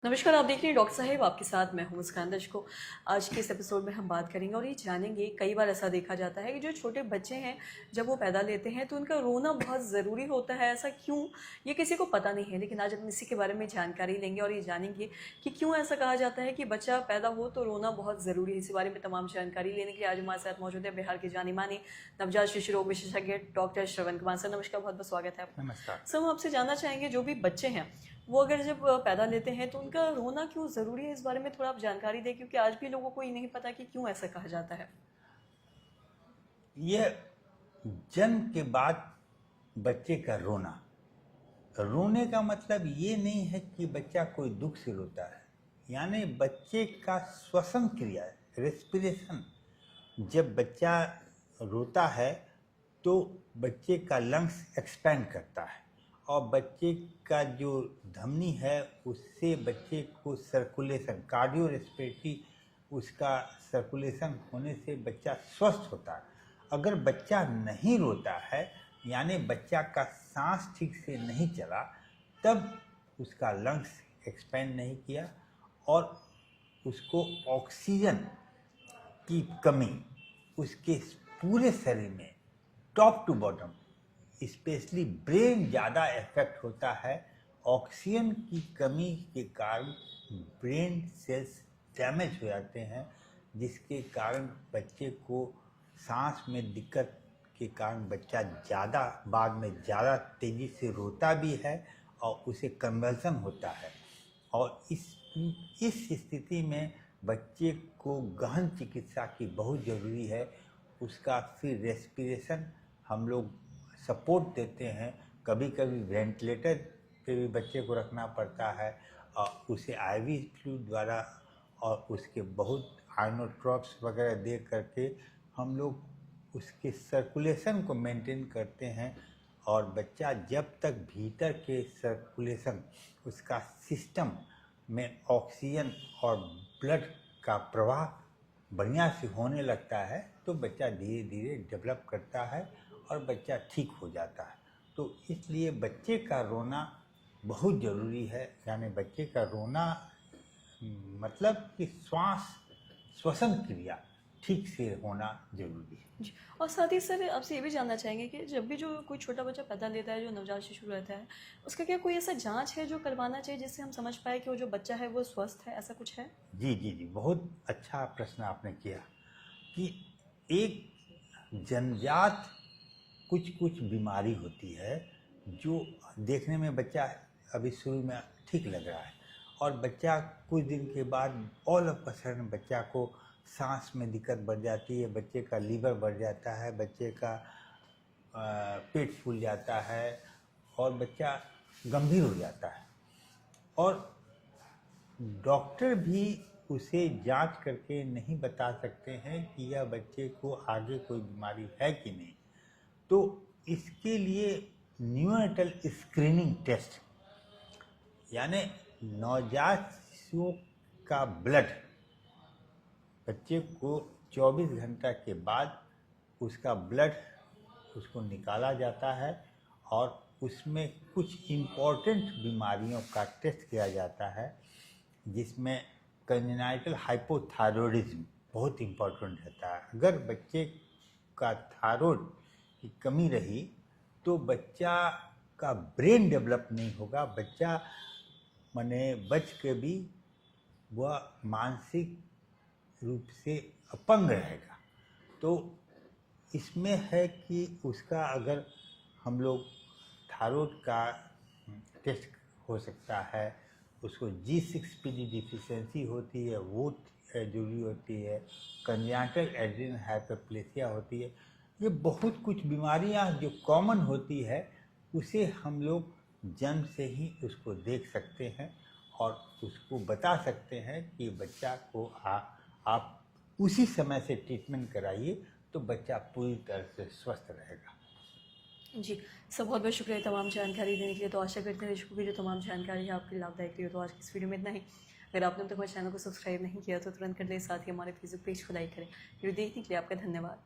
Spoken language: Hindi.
नमस्कार, आप देख रहे हैं डॉक्टर साहिब, आपके साथ मैं हूं मुस्कान दर्शकों। आज के इस एपिसोड में हम बात करेंगे और ये जानेंगे, कई बार ऐसा देखा जाता है कि जो छोटे बच्चे हैं जब वो पैदा लेते हैं तो उनका रोना बहुत ज़रूरी होता है। ऐसा क्यों, ये किसी को पता नहीं है, लेकिन आज हम इसी के बारे में जानकारी लेंगे और ये जानेंगे कि क्यों ऐसा कहा जाता है कि बच्चा पैदा हो तो रोना बहुत ज़रूरी है। इस बारे में तमाम जानकारी लेने के लिए आज हमारे साथ मौजूद है बिहार के जाने माने नवजात शिशु रोग विशेषज्ञ डॉक्टर श्रवण कुमार सर। नमस्कार, बहुत बहुत स्वागत है आपका। नमस्कार। सर, हम आपसे जानना चाहेंगे, जो भी बच्चे हैं वो अगर जब पैदा लेते हैं तो उनका रोना क्यों ज़रूरी है, इस बारे में थोड़ा आप जानकारी दें, क्योंकि आज भी लोगों को ये नहीं पता कि क्यों ऐसा कहा जाता है। ये जन्म के बाद बच्चे का रोने का मतलब ये नहीं है कि बच्चा कोई दुख से रोता है, यानी बच्चे का श्वसन क्रिया, रेस्पिरेशन, जब बच्चा रोता है तो बच्चे का लंग्स एक्सपैंड करता है और बच्चे का जो धमनी है उससे बच्चे को सर्कुलेशन, कार्डियो रेस्पिरेटरी, उसका सर्कुलेशन होने से बच्चा स्वस्थ होता है। अगर बच्चा नहीं रोता है यानी बच्चा का सांस ठीक से नहीं चला, तब उसका लंग्स एक्सपैंड नहीं किया और उसको ऑक्सीजन की कमी उसके पूरे शरीर में top to bottom, specially brain ज़्यादा इफेक्ट होता है। ऑक्सीजन की कमी के कारण ब्रेन सेल्स डैमेज हो जाते हैं, जिसके कारण बच्चे को सांस में दिक्कत के कारण बच्चा बाद में ज़्यादा तेज़ी से रोता भी है और उसे कन्वल्सन होता है। और इस स्थिति में बच्चे को गहन चिकित्सा की बहुत ज़रूरी है। उसका फिर रेस्पिरेशन हम लोग सपोर्ट देते हैं, कभी कभी वेंटिलेटर पे भी बच्चे को रखना पड़ता है और उसे आईवी फ्लूइड द्वारा और उसके बहुत आइनोट्रॉप्स वगैरह दे करके हम लोग उसके सर्कुलेशन को मेंटेन करते हैं। और बच्चा जब तक भीतर के सर्कुलेशन, उसका सिस्टम में ऑक्सीजन और ब्लड का प्रवाह बढ़िया से होने लगता है तो बच्चा धीरे धीरे डेवलप करता है और बच्चा ठीक हो जाता है। तो इसलिए बच्चे का रोना बहुत ज़रूरी है, यानी बच्चे का रोना मतलब कि श्वसन क्रिया ठीक से होना जरूरी है। जी, और साथ ही सर आपसे ये भी जानना चाहेंगे कि जब भी जो कोई छोटा बच्चा पैदा लेता है, जो नवजात शिशु रहता है, उसका क्या कोई ऐसा जांच है जो करवाना चाहिए जिससे हम समझ पाए कि वो जो बच्चा है वो स्वस्थ है, ऐसा कुछ है? जी जी जी, बहुत अच्छा प्रश्न आपने किया कि एक जन्मजात कुछ बीमारी होती है जो देखने में बच्चा अभी शुरू में ठीक लग रहा है और बच्चा कुछ दिन के बाद ऑल ऑफ अ सडन बच्चा को सांस में दिक्कत बढ़ जाती है, बच्चे का लीवर बढ़ जाता है, बच्चे का पेट फूल जाता है और बच्चा गंभीर हो जाता है। और डॉक्टर भी उसे जांच करके नहीं बता सकते हैं कि यह बच्चे को आगे कोई बीमारी है कि नहीं। तो इसके लिए न्यूनेटल स्क्रीनिंग टेस्ट, यानी नवजात शिशुओं का ब्लड बच्चे को 24 घंटा के बाद उसका ब्लड उसको निकाला जाता है और उसमें कुछ इम्पोर्टेंट बीमारियों का टेस्ट किया जाता है, जिसमें कंजेनाइटल हाइपोथायरॉयडिज्म बहुत इम्पोर्टेंट रहता है। अगर बच्चे का थायराइड की कमी रही तो बच्चा का ब्रेन डेवलप नहीं होगा, बच्चा माने बच के भी वह मानसिक रूप से अपंग रहेगा। तो इसमें है कि उसका अगर हम लोग थायराइड का टेस्ट हो सकता है, उसको G6PD डिफिशिएंसी होती है वो जरूरी होती है, कंजेनिटल एड्रेनल हाइपरप्लेसिया होती है। ये बहुत कुछ बीमारियां जो कॉमन होती है उसे हम लोग जन्म से ही उसको देख सकते हैं और उसको बता सकते हैं कि बच्चा को आप उसी समय से ट्रीटमेंट कराइए तो बच्चा पूरी तरह से स्वस्थ रहेगा। जी सर, बहुत बहुत शुक्रिया तमाम जानकारी देने के लिए। तो आशा करते हैं दर्शकों की जो तमाम जानकारी है आपके लाभदायक रही हो। तो आज की इस वीडियो में इतना ही। अगर आपने अब तक हमारे चैनल को सब्सक्राइब नहीं किया तो तुरंत कर लें, साथ ही हमारे फेसबुक पेज को लाइक करें। वीडियो देखने के लिए आपका धन्यवाद।